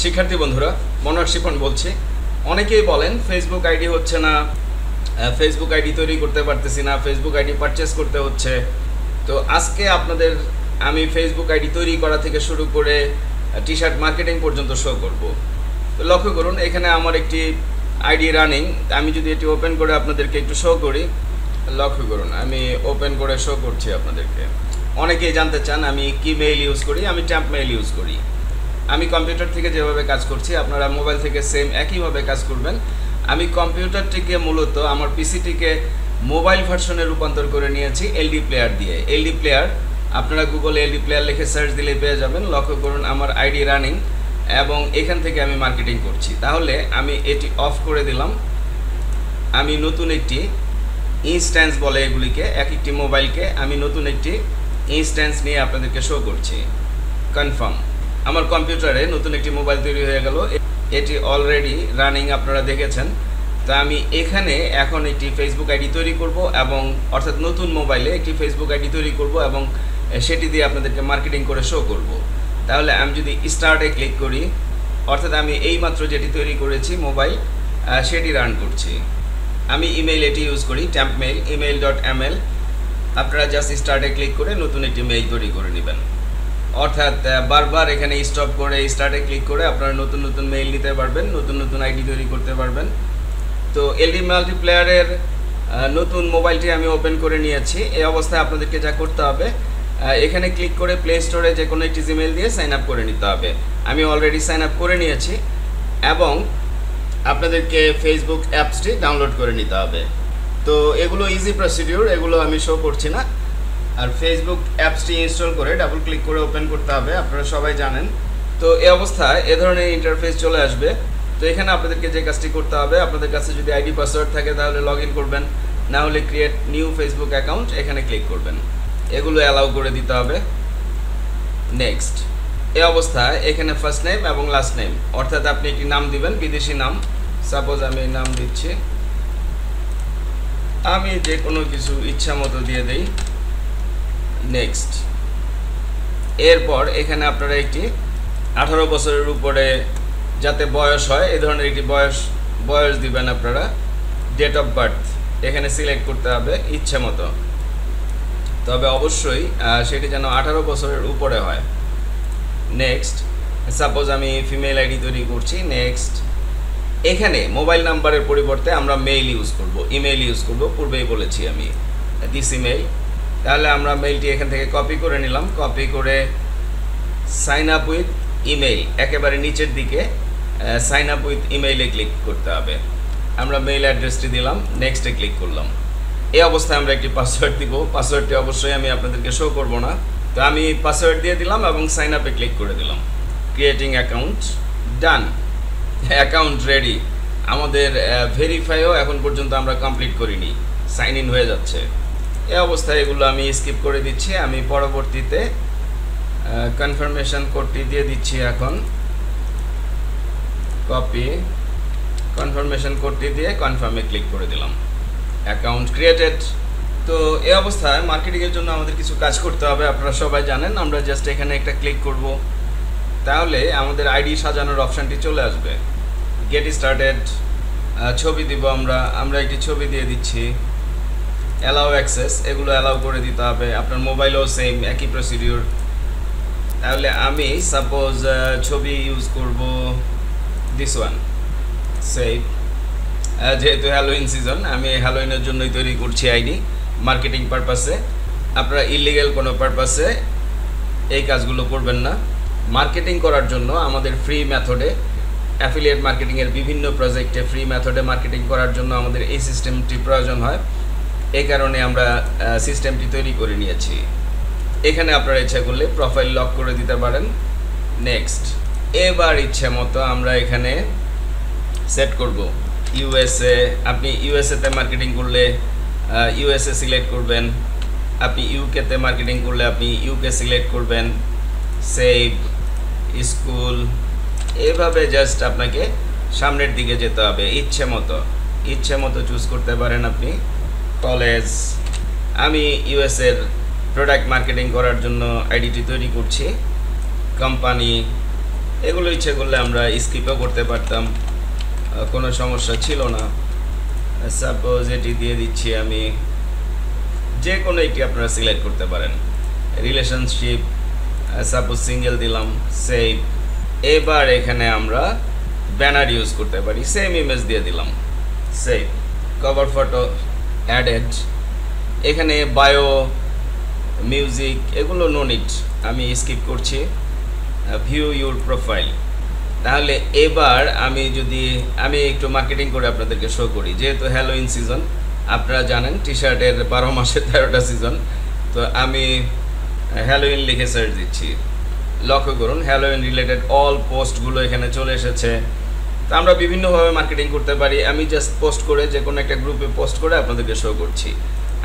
শিক্ষার্থী বন্ধুরা, মনোহর শিপন বলছি। অনেকেই বলেন ফেসবুক আইডি হচ্ছে না, ফেসবুক আইডি তৈরি করতে পারতেছি না, ফেসবুক আইডি পারচেস করতে হচ্ছে। তো আজকে আপনাদের আমি ফেসবুক আইডি তৈরি করা থেকে শুরু করে টি শার্ট মার্কেটিং পর্যন্ত শো করব। তো লক্ষ্য করুন, এখানে আমার একটি আইডি রানিং। আমি যদি এটি ওপেন করে আপনাদেরকে একটু শো করি, লক্ষ্য করুন আমি ওপেন করে শো করছি আপনাদেরকে। অনেকেই জানতে চান আমি কি মেইল ইউজ করি। আমি ট্যাম্প মেইল ইউজ করি। আমি কম্পিউটার থেকে যেভাবে কাজ করছি আপনারা মোবাইল থেকে সেম একইভাবে কাজ করবেন। আমি কম্পিউটারটিকে মূলত আমার পিসিটিকে মোবাইল ভার্সনে রূপান্তর করে নিয়েছি এলডি প্লেয়ার দিয়ে। এলডি প্লেয়ার আপনারা গুগলে এলডি প্লেয়ার লিখে সার্চ দিলে পেয়ে যাবেন। লক্ষ্য করুন আমার আইডি রানিং এবং এখান থেকে আমি মার্কেটিং করছি। তাহলে আমি এটি অফ করে দিলাম। আমি নতুন একটি ইনস্ট্যান্স বলে এগুলিকে, এক একটি মোবাইলকে আমি নতুন একটি ইনস্ট্যান্স নিয়ে আপনাদেরকে শো করছি। কনফার্ম, আমার কম্পিউটারে নতুন একটি মোবাইল তৈরি হয়ে গেল। এটি অলরেডি রানিং, আপনারা দেখেছেন। তো আমি এখানে এখন একটি ফেসবুক আইডি তৈরি করব এবং অর্থাৎ নতুন মোবাইলে একটি ফেসবুক আইডি তৈরি করব এবং সেটি দিয়ে আপনাদেরকে মার্কেটিং করে শো করব। তাহলে আমি যদি স্টার্টে ক্লিক করি, অর্থাৎ আমি এইমাত্র যেটি তৈরি করেছি মোবাইল, সেটি রান করছি। আমি ইমেইল এটি ইউজ করি, ট্যাম্প মেইল, email.ml। আপনারা জাস্ট স্টার্টে ক্লিক করে নতুন একটি মেইল তৈরি করে নেবেন। অর্থাৎ বারবার এখানে স্টপ করে স্টার্টে ক্লিক করে আপনারা নতুন নতুন মেইল নিতে পারবেন, নতুন নতুন আইডি তৈরি করতে পারবেন। তো এলডি মাল্টিপ্লেয়ারের নতুন মোবাইলটি আমি ওপেন করে নিয়েছি। এই অবস্থায় আপনাদেরকে যা করতে হবে, এখানে ক্লিক করে প্লে স্টোরে যে কোনো একটি জিমেইল দিয়ে সাইন আপ করে নিতে হবে। আমি অলরেডি সাইন আপ করে নিয়েছি এবং আপনাদেরকে ফেসবুক অ্যাপসটি ডাউনলোড করে নিতে হবে। তো এগুলো ইজি প্রসিডিউর, এগুলো আমি শো করছি না। আর ফেসবুক অ্যাপসটি ইনস্টল করে ডাবল ক্লিক করে ওপেন করতে হবে, আপনারা সবাই জানেন। তো এই অবস্থায় এ ধরনের ইন্টারফেস চলে আসবে। তো এখানে আপনাদেরকে যে কাজটি করতে হবে, আপনাদের কাছে যদি আইডি পাসওয়ার্ড থাকে তাহলে লগ ইন করবেন, না হলে ক্রিয়েট নিউ ফেসবুক অ্যাকাউন্ট এখানে ক্লিক করবেন। এগুলো অ্যালাউ করে দিতে হবে। নেক্সট। এই অবস্থায় এখানে ফার্স্ট নেম এবং লাস্ট নেম, অর্থাৎ আপনি একটি নাম দিবেন, বিদেশি নাম। সাপোজ আমি নাম দিচ্ছি, আমি যে কোনো কিছু ইচ্ছা মতো দিয়ে দেই। নেক্সট। এরপর এখানে আপনারা একটি 18 বছরের উপরে যাতে বয়স হয় এই ধরনের একটি বয়স দিবেন আপনারা। ডেট অফ বার্থ এখানে সিলেক্ট করতে হবে ইচ্ছে মতো, তবে অবশ্যই সেটি যেন 18 বছরের উপরে হয়। নেক্সট। সাপোজ আমি ফিমেল আইডি তৈরি করছি। নেক্সট। এখানে মোবাইল নাম্বারের পরিবর্তে আমরা মেইল ইউজ করব, ইমেইল ইউজ করব, পূর্বেই বলেছি আমি দিস ইমেইল। তাহলে আমরা মেইলটি এখান থেকে কপি করে নিলাম। কপি করে সাইন আপ উইথ ইমেইল, একেবারে নিচের দিকে সাইন আপ উইথ ইমেইলে ক্লিক করতে হবে। আমরা মেইল অ্যাড্রেসটি দিলাম, নেক্সটে ক্লিক করলাম। এই অবস্থায় আমরা একটি পাসওয়ার্ড দিব। পাসওয়ার্ডটি অবশ্যই আমি আপনাদেরকে শো করব না। তো আমি পাসওয়ার্ড দিয়ে দিলাম এবং সাইন আপে ক্লিক করে দিলাম। Creating account, done. Account ready. আমাদের ভেরিফাইও এখন পর্যন্ত আমরা কমপ্লিট করিনি, সাইন ইন হয়ে যাচ্ছে। এই অবস্থায় এগুলো আমি স্কিপ করে দিচ্ছি। আমি পরবর্তীতে কনফার্মেশন কোডটি দিয়ে দিচ্ছি। এখন কপি, কনফার্মেশন কোডটি দিয়ে কনফার্মে ক্লিক করে দিলাম। Account created. তো এই অবস্থায় মার্কেটিংয়ের জন্য আমাদের কিছু কাজ করতে হবে, আপনারা সবাই জানেন। আমরা জাস্ট এখানে একটা ক্লিক করব, তাহলে আমাদের আইডি সাজানোর অপশানটি চলে আসবে। Get started. ছবি দিব আমরা একটি ছবি দিয়ে দিচ্ছি। অ্যালাউ অ্যাক্সেস, এগুলো অ্যালাউ করে দিতে হবে। আপনার মোবাইলেও সেম একই প্রসিডিউর। তাহলে আমি সাপোজ ছবি ইউজ করব দিস ওয়ান। সেভ। যেহেতু হ্যালোইন সিজন, আমি হ্যালোইনের জন্যই তৈরি করছি আইডি, মার্কেটিং পারপাসে। আপনারা ইলিগ্যাল কোনো পারপাসে এই কাজগুলো করবেন না। মার্কেটিং করার জন্য আমাদের ফ্রি মেথডে, অ্যাফিলিয়েট মার্কেটিংয়ের বিভিন্ন প্রজেক্টে ফ্রি মেথডে মার্কেটিং করার জন্য আমাদের এই সিস্টেমটি প্রয়োজন হয়। এই কারণে আমরা সিস্টেমটি তৈরি করে নিয়েছি। এখানে আপনারা ইচ্ছা করলে প্রোফাইল লক করে দিতে পারেন। নেক্সট। এবার ইচ্ছে মতো আমরা এখানে সেট করব ইউএসএ। আপনি ইউএসএতে মার্কেটিং করলে ইউএসএ সিলেক্ট করবেন। আপনি ইউকেতে মার্কেটিং করলে আপনি ইউকে সিলেক্ট করবেন। সেভ। স্কুল। এভাবে জাস্ট আপনাকে সামনের দিকে যেতে হবে। ইচ্ছে মতো চুজ করতে পারেন আপনি। কলেজ। আমি ইউএসএর প্রোডাক্ট মার্কেটিং করার জন্য আইডিটি তৈরি করছি। কোম্পানি, এগুলো ইচ্ছে করলে আমরা স্কিপও করতে পারতাম, কোনো সমস্যা ছিল না। সাপোজ এটি দিয়ে দিচ্ছি আমি, যে কোনো একটি আপনারা সিলেক্ট করতে পারেন। রিলেশনশিপ, সাপোজ সিঙ্গেল দিলাম, সেভ। এবার এখানে আমরা ব্যানার ইউজ করতে পারি, সেম ইমেজ দিয়ে দিলাম, সেভ। Cover photo added. এখানে বায়ো, মিউজিক এগুলো নো নিড, আমি স্কিপ করছি। View your profile. তাহলে এবার আমি একটু মার্কেটিং করে আপনাদেরকে শো করি, যেহেতু হ্যালোইন সিজন, আপনারা জানেন টি শার্টের 12 মাসে 13টা সিজন। তো আমি হ্যালোইন লিখে সার্চ দিচ্ছি, লক্ষ্য করুন হ্যালোইন রিলেটেড অল পোস্টগুলো এখানে চলে এসেছে। তো আমরা বিভিন্নভাবে মার্কেটিং করতে পারি। আমি জাস্ট পোস্ট করে, যে কোনো একটা গ্রুপে পোস্ট করে আপনাদেরকে শো করছি।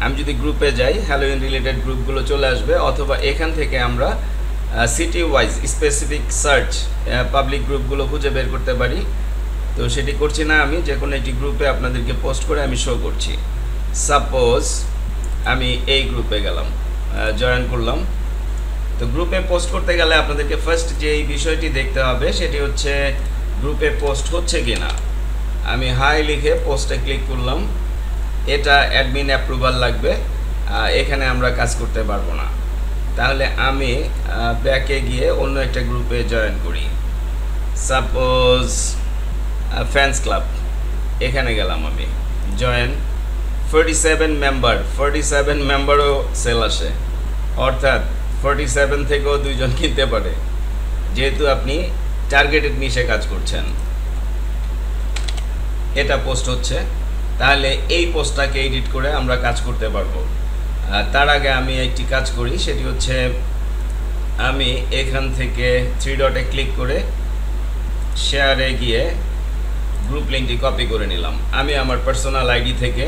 আমি যদি গ্রুপে যাই, হ্যালোইন রিলেটেড গ্রুপগুলো চলে আসবে, অথবা এখান থেকে আমরা city wise specific search public গ্রুপগুলো খুঁজে বের করতে পারি। তো সেটি করছি না, আমি যে কোনো একটি গ্রুপে আপনাদেরকে পোস্ট করে আমি শো করছি। সাপোজ আমি এই গ্রুপে গেলাম, জয়েন করলাম। তো গ্রুপে পোস্ট করতে গেলে আপনাদেরকে ফার্স্ট যে এই বিষয়টি দেখতে হবে সেটি হচ্ছে গ্রুপে পোস্ট হচ্ছে কি না। আমি হাই লিখে পোস্টে ক্লিক করলাম, এটা অ্যাডমিন অ্যাপ্রুভাল লাগবে, এখানে আমরা কাজ করতে পারবো না। তাহলে আমি ব্যাকে গিয়ে অন্য একটা গ্রুপে জয়েন করি, সাপোজ ফ্যান্স ক্লাব। এখানে গেলাম আমি, জয়েন। 47 মেম্বারও সেল আসে, অর্থাৎ 47 থেকেও 2 জন কিনতে পারে, যেহেতু আপনি টার্গেটেড নিশে কাজ করছেন। এটা পোস্ট হচ্ছে, তাহলে এই পোস্টটাকে এডিট করে আমরা কাজ করতে পারবো। তার আগে আমি একটি কাজ করি, সেটি হচ্ছে আমি এখান থেকে 3 ডটে ক্লিক করে শেয়ারে গিয়ে গ্রুপ লিঙ্কটি কপি করে নিলাম। আমি আমার পার্সোনাল আইডি থেকে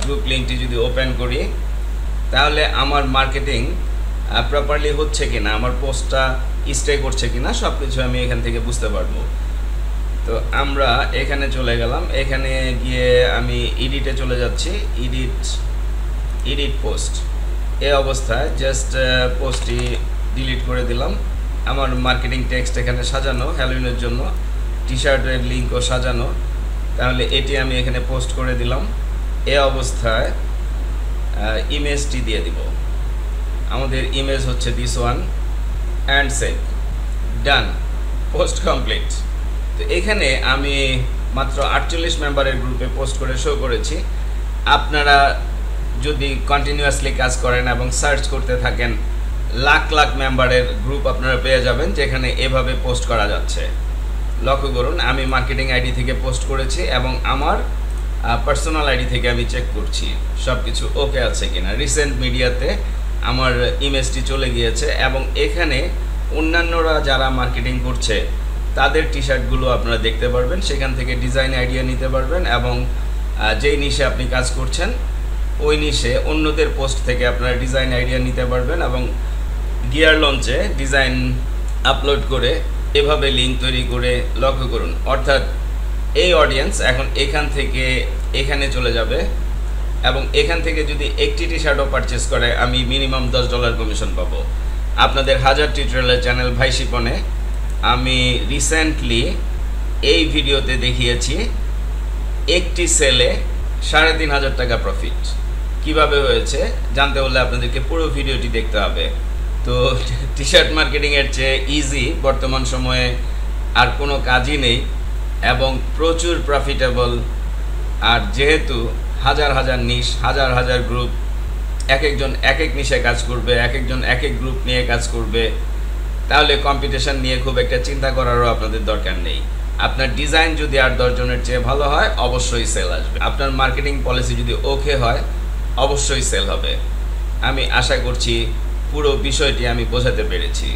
গ্রুপ লিঙ্কটি যদি ওপেন করি, তাহলে আমার মার্কেটিং প্রপারলি হচ্ছে কিনা, আমার পোস্টটা স্টে করছে কিনা, সব কিছু আমি এখান থেকে বুঝতে পারবো। তো আমরা এখানে চলে গেলাম, এখানে গিয়ে আমি এডিটে চলে যাচ্ছি, এডিট পোস্ট। এই অবস্থায় জাস্ট পোস্টটি ডিলিট করে দিলাম। আমার মার্কেটিং টেক্সট এখানে সাজানো, হ্যালোইনের জন্য টি শার্টের লিঙ্কও সাজানো। তাহলে এটি আমি এখানে পোস্ট করে দিলাম। এই অবস্থায় ইমেজটি দিয়ে দিব, আমাদের ইমেজ হচ্ছে this one, and save. Done, post complete. তো এখানে আমি মাত্র 48 মেম্বারের গ্রুপে পোস্ট করে শো করেছি। আপনারা যদি কন্টিনিউয়াসলি কাজ করেন এবং সার্চ করতে থাকেন, লাখ লাখ মেম্বারের গ্রুপ আপনারা পেয়ে যাবেন যেখানে এভাবে পোস্ট করা যাচ্ছে। লক্ষ্য করুন, আমি মার্কেটিং আইডি থেকে পোস্ট করেছি এবং আমার পার্সোনাল আইডি থেকে আমি চেক করছি সব কিছু ওকে আছে কিনা। রিসেন্ট মিডিয়াতে আমার ইমেজটি চলে গিয়েছে এবং এখানে অন্যান্যরা যারা মার্কেটিং করছে তাদের টি শার্টগুলো আপনারা দেখতে পারবেন, সেখান থেকে ডিজাইন আইডিয়া নিতে পারবেন এবং যেই নিশে আপনি কাজ করছেন ওই নিশে অন্যদের পোস্ট থেকে আপনারা ডিজাইন আইডিয়া নিতে পারবেন এবং গিয়ার লঞ্চে ডিজাইন আপলোড করে এভাবে লিঙ্ক তৈরি করে, লক্ষ্য করুন, অর্থাৎ এই অডিয়েন্স এখন এখান থেকে এখানে চলে যাবে এবং এখান থেকে যদি একটি টি শার্টও পারচেস করে আমি মিনিমাম $10 কমিশন পাবো। আপনাদের হাজার টিউটোরিয়ালের চ্যানেল ভাই শিপনে আমি রিসেন্টলি এই ভিডিওতে দেখিয়েছি একটি সেলে 3,500 টাকা প্রফিট। কিভাবে হয়েছে জানতে হলে আপনাদেরকে পুরো ভিডিওটি দেখতে হবে। তো টি শার্ট মার্কেটিংয়ের চেয়ে ইজি বর্তমান সময়ে আর কোনো কাজই নেই এবং প্রচুর প্রফিটেবল। আর যেহেতু হাজার হাজার নিশ, হাজার হাজার গ্রুপ, এক একজন এক এক নিশে কাজ করবে, এক একজন এক এক গ্রুপ নিয়ে কাজ করবে, তাহলে কম্পিটিশন নিয়ে খুব একটা চিন্তা করারও আপনাদের দরকার নেই। আপনার ডিজাইন যদি আর 10 জনের চেয়ে ভালো হয় অবশ্যই সেল আসবে। আপনার মার্কেটিং পলিসি যদি ওকে হয় অবশ্যই সেল হবে। আমি আশা করছি পুরো বিষয়টি আমি বোঝাতে পেরেছি।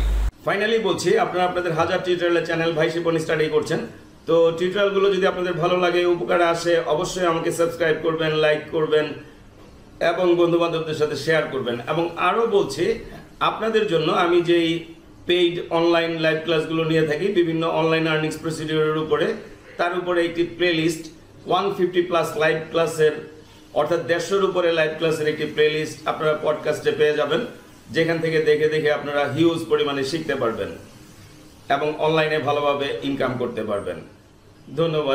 ফাইনালি বলছি, আপনারা আপনাদের হাজার টিউটোরিয়ালের চ্যানেল ভাই শিপন স্টাডি করছেন। তো টিউটোরিয়ালগুলো যদি আপনাদের ভালো লাগে, উপকারে আসে, অবশ্যই আমাকে সাবস্ক্রাইব করবেন, লাইক করবেন এবং বন্ধুবান্ধবদের সাথে শেয়ার করবেন। এবং আরও বলছি, আপনাদের জন্য আমি যেই পেইড অনলাইন লাইভ ক্লাসগুলো নিয়ে থাকি বিভিন্ন অনলাইন আর্নিংস প্রসিডিওরের উপরে, তার উপরে একটি প্লেলিস্ট 150+ লাইভ ক্লাসের, অর্থাৎ 150-এর উপরে লাইভ ক্লাসের একটি প্লেলিস্ট আপনারা পডকাস্টে পেয়ে যাবেন, যেখান থেকে দেখে দেখে আপনারা হিউজ পরিমাণে শিখতে পারবেন। এবং অনলাইনে ভালোভাবে ইনকাম করতে পারবেন। ধন্যবাদ।